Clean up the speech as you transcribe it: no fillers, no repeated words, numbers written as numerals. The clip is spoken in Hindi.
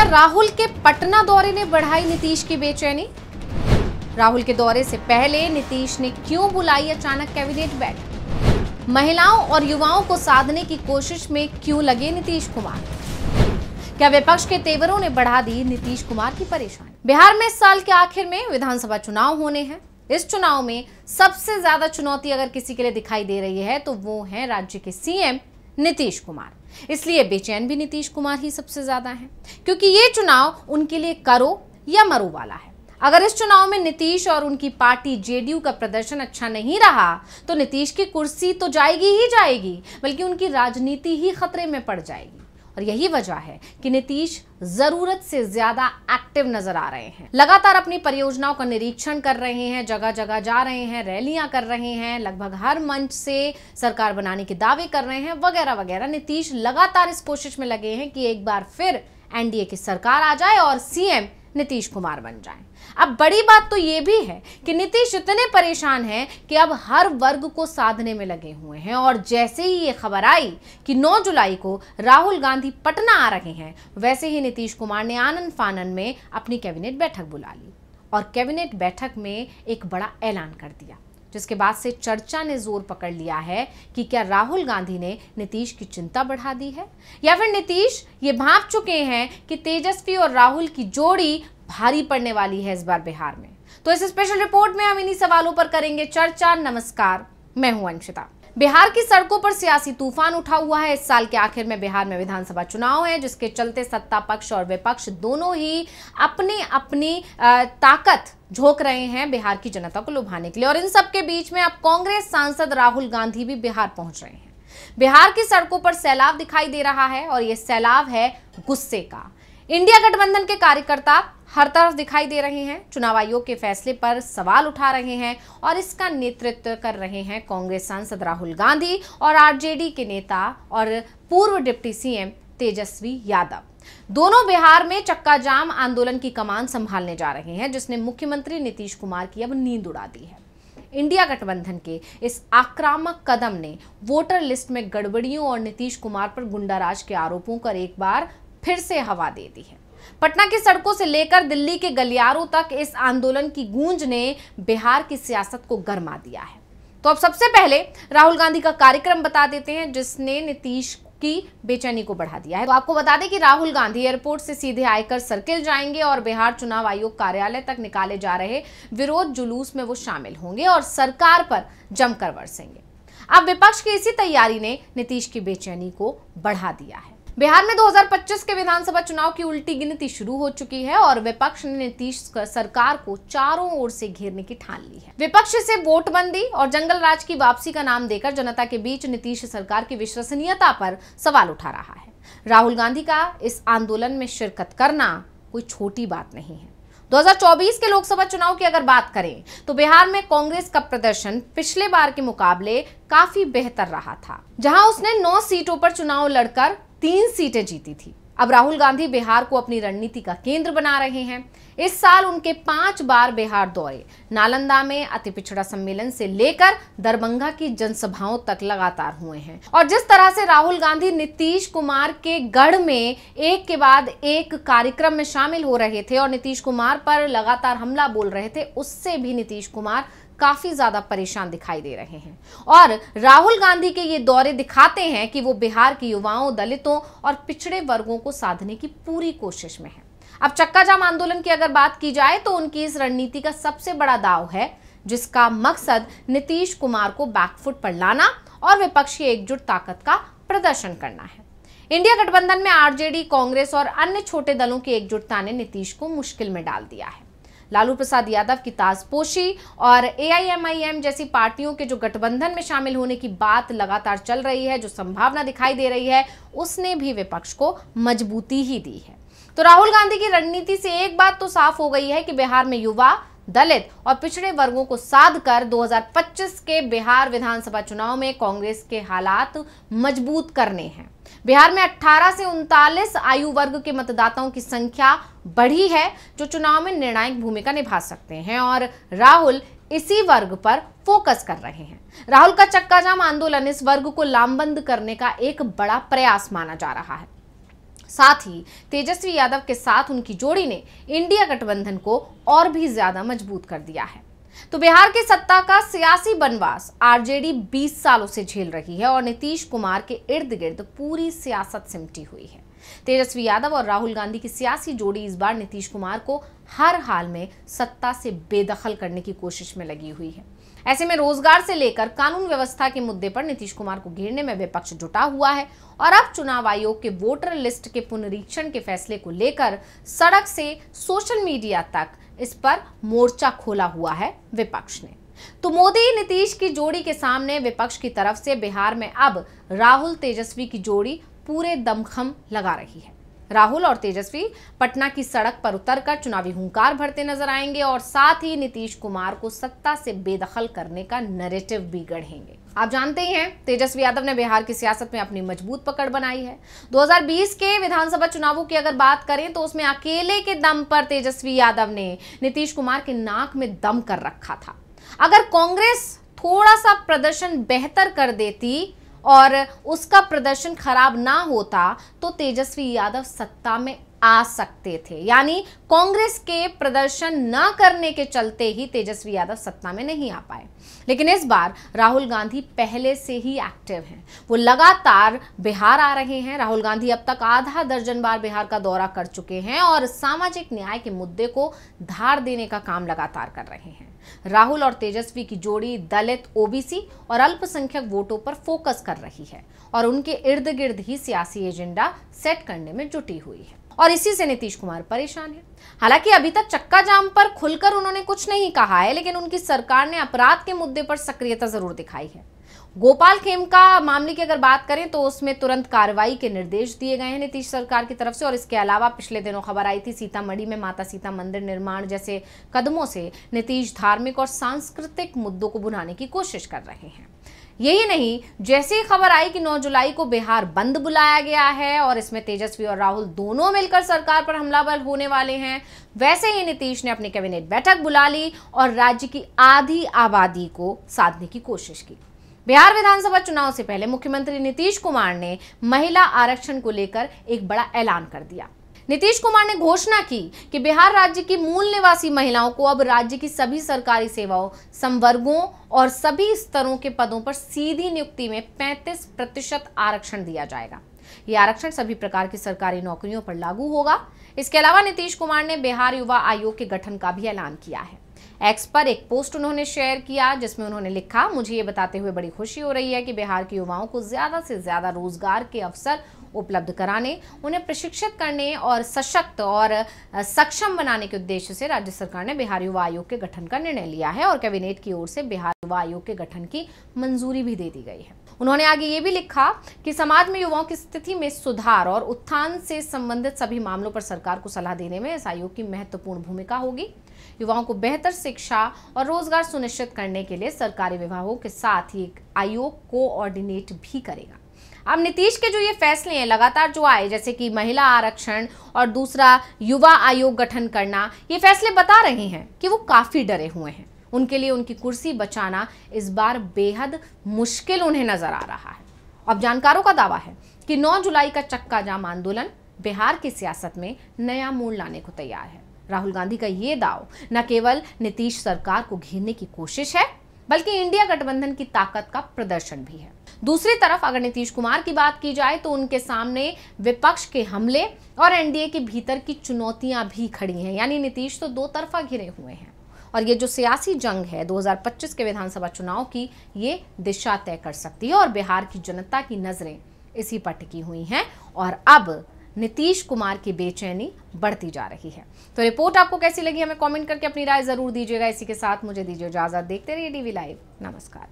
राहुल के पटना दौरे ने बढ़ाई नीतीश की बेचैनी? राहुल के दौरे से पहले नीतीश ने क्यों बुलाई अचानक कैबिनेट बैठक? महिलाओं और युवाओं को साधने की कोशिश में क्यों लगे नीतीश कुमार? क्या विपक्ष के तेवरों ने बढ़ा दी नीतीश कुमार की परेशानी? बिहार में इस साल के आखिर में विधानसभा चुनाव होने हैं। इस चुनाव में सबसे ज्यादा चुनौती अगर किसी के लिए दिखाई दे रही है तो वो है राज्य के सीएम नीतीश कुमार। इसलिए बेचैन भी नीतीश कुमार ही सबसे ज्यादा हैं, क्योंकि ये चुनाव उनके लिए करो या मरो वाला है। अगर इस चुनाव में नीतीश और उनकी पार्टी जेडीयू का प्रदर्शन अच्छा नहीं रहा तो नीतीश की कुर्सी तो जाएगी ही जाएगी, बल्कि उनकी राजनीति ही खतरे में पड़ जाएगी। और यही वजह है कि नीतीश जरूरत से ज्यादा एक्टिव नजर आ रहे हैं। लगातार अपनी परियोजनाओं का निरीक्षण कर रहे हैं, जगह जगह जा रहे हैं, रैलियां कर रहे हैं, लगभग हर मंच से सरकार बनाने के दावे कर रहे हैं, वगैरह वगैरह। नीतीश लगातार इस कोशिश में लगे हैं कि एक बार फिर एनडीए की सरकार आ जाए और सीएम नीतीश कुमार बन जाएं। अब बड़ी बात तो ये भी है कि नीतीश इतने परेशान हैं कि अब हर वर्ग को साधने में लगे हुए हैं। और जैसे ही ये खबर आई कि 9 जुलाई को राहुल गांधी पटना आ रहे हैं, वैसे ही नीतीश कुमार ने आनन फानन में अपनी कैबिनेट बैठक बुला ली और कैबिनेट बैठक में एक बड़ा ऐलान कर दिया, जिसके बाद से चर्चा ने जोर पकड़ लिया है कि क्या राहुल गांधी ने नीतीश की चिंता बढ़ा दी है, या फिर नीतीश ये भांप चुके हैं कि तेजस्वी और राहुल की जोड़ी भारी पड़ने वाली है इस बार बिहार में। तो इस स्पेशल रिपोर्ट में हम इन्हीं सवालों पर करेंगे चर्चा। नमस्कार, मैं हूं अंशिता। बिहार की सड़कों पर सियासी तूफान उठा हुआ है। इस साल के आखिर में बिहार में विधानसभा चुनाव है, जिसके चलते सत्ता पक्ष और विपक्ष दोनों ही अपनी अपनी ताकत झोंक रहे हैं बिहार की जनता को लुभाने के लिए। और इन सब के बीच में अब कांग्रेस सांसद राहुल गांधी भी बिहार पहुंच रहे हैं। बिहार की सड़कों पर सैलाब दिखाई दे रहा है और यह सैलाब है गुस्से का। इंडिया गठबंधन के कार्यकर्ता हर तरफ दिखाई दे रहे हैं, चुनाव आयोग के फैसले पर सवाल उठा रहे हैं और इसका नेतृत्व कर रहे हैं कांग्रेस सांसद राहुल गांधी और आरजेडी के नेता और पूर्व डिप्टी सीएम तेजस्वी यादव। दोनों बिहार में चक्का जाम आंदोलन की कमान संभालने जा रहे हैं, जिसने मुख्यमंत्री नीतीश कुमार की अब नींद उड़ा दी है। इंडिया गठबंधन के इस आक्रामक कदम ने वोटर लिस्ट में गड़बड़ियों और नीतीश कुमार पर गुंडाराज के आरोपों पर एक बार फिर से हवा दे दी है। पटना की सड़कों से लेकर दिल्ली के गलियारों तक इस आंदोलन की गूंज ने बिहार की सियासत को गरमा दिया है। तो अब सबसे पहले राहुल गांधी का कार्यक्रम बता देते हैं, जिसने नीतीश की बेचैनी को बढ़ा दिया है। तो आपको बता दें कि राहुल गांधी एयरपोर्ट से सीधे आयकर सर्किल जाएंगे और बिहार चुनाव आयोग कार्यालय तक निकाले जा रहे विरोध जुलूस में वो शामिल होंगे और सरकार पर जमकर बरसेंगे। अब विपक्ष की इसी तैयारी ने नीतीश की बेचैनी को बढ़ा दिया है। बिहार में 2025 के विधानसभा चुनाव की उल्टी गिनती शुरू हो चुकी है और विपक्ष ने नीतीश सरकार को चारों ओर से घेरने की ठान ली है। विपक्ष से वोटबंदी और जंगल राज की वापसी का नाम देकर जनता के बीच नीतीश सरकार की विश्वसनीयता पर सवाल उठा रहा है। राहुल गांधी का इस आंदोलन में शिरकत करना कोई छोटी बात नहीं है। 2024 के लोकसभा चुनाव की अगर बात करें तो बिहार में कांग्रेस का प्रदर्शन पिछले बार के मुकाबले काफी बेहतर रहा था, जहां उसने 9 सीटों पर चुनाव लड़कर 3 सीटें जीती थी। अब राहुल गांधी बिहार को अपनी रणनीति का केंद्र बना रहे हैं। इस साल उनके 5 बार बिहार दौरे, नालंदा में अति पिछड़ा सम्मेलन से लेकर दरभंगा की जनसभाओं तक लगातार हुए हैं। और जिस तरह से राहुल गांधी नीतीश कुमार के गढ़ में एक के बाद एक कार्यक्रम में शामिल हो रहे थे और नीतीश कुमार पर लगातार हमला बोल रहे थे, उससे भी नीतीश कुमार काफी ज्यादा परेशान दिखाई दे रहे हैं। और राहुल गांधी के ये दौरे दिखाते हैं कि वो बिहार के युवाओं, दलितों और पिछड़े वर्गों को साधने की पूरी कोशिश में है। अब चक्का जाम आंदोलन की अगर बात की जाए तो उनकी इस रणनीति का सबसे बड़ा दांव है, जिसका मकसद नीतीश कुमार को बैकफुट पर लाना और विपक्ष की एकजुट ताकत का प्रदर्शन करना है। इंडिया गठबंधन में आरजेडी, कांग्रेस और अन्य छोटे दलों की एकजुटता ने नीतीश को मुश्किल में डाल दिया है। लालू प्रसाद यादव की ताजपोशी और एआईएमआईएम जैसी पार्टियों के जो गठबंधन में शामिल होने की बात लगातार चल रही है, जो संभावना दिखाई दे रही है, उसने भी विपक्ष को मजबूती ही दी है। तो राहुल गांधी की रणनीति से एक बात तो साफ हो गई है कि बिहार में युवा, दलित और पिछड़े वर्गों को साध कर 2025 के बिहार विधानसभा चुनाव में कांग्रेस के हालात मजबूत करने हैं। बिहार में 18 से 39 आयु वर्ग के मतदाताओं की संख्या बढ़ी है, जो चुनाव में निर्णायक भूमिका निभा सकते हैं और राहुल इसी वर्ग पर फोकस कर रहे हैं। राहुल का चक्का जाम आंदोलन इस वर्ग को लामबंद करने का एक बड़ा प्रयास माना जा रहा है। साथ ही तेजस्वी यादव के साथ उनकी जोड़ी ने इंडिया गठबंधन को और भी ज्यादा मजबूत कर दिया है। तो बिहार की सत्ता का सियासी बनवास आरजेडी 20 सालों से झेल रही है और नीतीश कुमार के इर्द गिर्द पूरी सियासत सिमटी हुई है। तेजस्वी यादव और राहुल गांधी की सियासी जोड़ी इस बार नीतीश कुमार को हर हाल में सत्ता से बेदखल करने की कोशिश में लगी हुई है। ऐसे में रोजगार से लेकर कानून व्यवस्था के मुद्दे पर नीतीश कुमार को घेरने में विपक्ष जुटा हुआ है और अब चुनाव आयोग के वोटर लिस्ट के पुनरीक्षण के फैसले को लेकर सड़क से सोशल मीडिया तक इस पर मोर्चा खोला हुआ है विपक्ष ने। तो मोदी नीतीश की जोड़ी के सामने विपक्ष की तरफ से बिहार में अब राहुल तेजस्वी की जोड़ी पूरे दमखम लगा रही है। राहुल और तेजस्वी पटना की सड़क पर उतरकर चुनावी हुंकार भरते नजर आएंगे और साथ ही नीतीश कुमार को सत्ता से बेदखल करने का नैरेटिव भी गढ़ेंगे। आप जानते ही हैं तेजस्वी यादव ने बिहार की सियासत में अपनी मजबूत पकड़ बनाई है। 2020 के विधानसभा चुनावों की अगर बात करें तो उसमें अकेले के दम पर तेजस्वी यादव ने नीतीश कुमार के नाक में दम कर रखा था। अगर कांग्रेस थोड़ा सा प्रदर्शन बेहतर कर देती और उसका प्रदर्शन खराब ना होता तो तेजस्वी यादव सत्ता में आ सकते थे। यानी कांग्रेस के प्रदर्शन न करने के चलते ही तेजस्वी यादव सत्ता में नहीं आ पाए। लेकिन इस बार राहुल गांधी पहले से ही एक्टिव हैं। वो लगातार बिहार आ रहे हैं। राहुल गांधी अब तक आधा दर्जन बार बिहार का दौरा कर चुके हैं और सामाजिक न्याय के मुद्दे को धार देने का काम लगातार कर रहे हैं। राहुल और तेजस्वी की जोड़ी दलित, ओबीसी और अल्पसंख्यक वोटों पर फोकस कर रही है और उनके इर्द गिर्द ही सियासी एजेंडा सेट करने में जुटी हुई है और इसी से नीतीश कुमार परेशान है। हालांकि अभी तक चक्का जाम पर खुलकर उन्होंने कुछ नहीं कहा है, लेकिन उनकी सरकार ने अपराध के मुद्दे पर सक्रियता जरूर दिखाई है। गोपाल खेमका मामले की अगर बात करें तो उसमें तुरंत कार्रवाई के निर्देश दिए गए हैं नीतीश सरकार की तरफ से और इसके अलावा पिछले दिनों खबर आई थी सीतामढ़ी में माता सीता मंदिर निर्माण जैसे कदमों से नीतीश धार्मिक और सांस्कृतिक मुद्दों को भुनाने की कोशिश कर रहे हैं। यही नहीं, जैसे ही खबर आई कि 9 जुलाई को बिहार बंद बुलाया गया है और इसमें तेजस्वी और राहुल दोनों मिलकर सरकार पर हमलावर होने वाले हैं, वैसे ही नीतीश ने अपनी कैबिनेट बैठक बुला ली और राज्य की आधी आबादी को साधने की कोशिश की। बिहार विधानसभा चुनाव से पहले मुख्यमंत्री नीतीश कुमार ने महिला आरक्षण को लेकर एक बड़ा ऐलान कर दिया। नीतीश कुमार ने घोषणा की कि बिहार राज्य की मूल निवासी महिलाओं को अब राज्य की सभी सरकारी सेवाओं, संवर्गों और सभी स्तरों के पदों पर सीधी नियुक्ति में 35% आरक्षण दिया जाएगा। यह आरक्षण सभी प्रकार की सरकारी नौकरियों पर लागू होगा। इसके अलावा नीतीश कुमार ने बिहार युवा आयोग के गठन का भी ऐलान किया है। एक्स पर एक पोस्ट उन्होंने शेयर किया जिसमें उन्होंने लिखा, मुझे ये बताते हुए बड़ी खुशी हो रही है कि बिहार के युवाओं को ज्यादा से ज्यादा रोजगार के अवसर उपलब्ध कराने, उन्हें प्रशिक्षित करने और सशक्त और सक्षम बनाने के उद्देश्य से राज्य सरकार ने बिहार युवा आयोग के गठन का निर्णय लिया है और कैबिनेट की ओर से बिहार युवा आयोग के गठन की मंजूरी भी दे दी गई है। उन्होंने आगे ये भी लिखा कि समाज में युवाओं की स्थिति में सुधार और उत्थान से संबंधित सभी मामलों पर सरकार को सलाह देने में इस आयोग की महत्वपूर्ण भूमिका होगी। युवाओं को बेहतर शिक्षा और रोजगार सुनिश्चित करने के लिए सरकारी विभागों के साथ ही एक आयोग कोऑर्डिनेट भी करेगा। अब नीतीश के जो ये फैसले हैं लगातार जो आए, जैसे कि महिला आरक्षण और दूसरा युवा आयोग गठन करना, ये फैसले बता रहे हैं कि वो काफी डरे हुए हैं। उनके लिए उनकी कुर्सी बचाना इस बार बेहद मुश्किल उन्हें नजर आ रहा है। अब जानकारों का दावा है कि 9 जुलाई का चक्का जाम आंदोलन बिहार की सियासत में नया मोड़ लाने को तैयार है। राहुल गांधी का ये दाव न केवल नीतीश सरकार को घेरने की कोशिश है, बल्कि इंडिया गठबंधन की ताकत का प्रदर्शन भी है। दूसरी तरफ अगर नीतीश कुमार की बात की जाए तो उनके सामने विपक्ष के हमले और एनडीए के भीतर की चुनौतियां भी खड़ी हैं। यानी नीतीश तो दो तरफा घिरे हुए हैं और ये जो सियासी जंग है 2025 के विधानसभा चुनाव की, ये दिशा तय कर सकती है और बिहार की जनता की नजरें इसी पर टिकी हुई हैं और अब नीतीश कुमार की बेचैनी बढ़ती जा रही है। तो रिपोर्ट आपको कैसी लगी हमें कमेंट करके अपनी राय जरूर दीजिएगा। इसी के साथ मुझे दीजिए इजाजत। देखते रहिए DV लाइव। नमस्कार।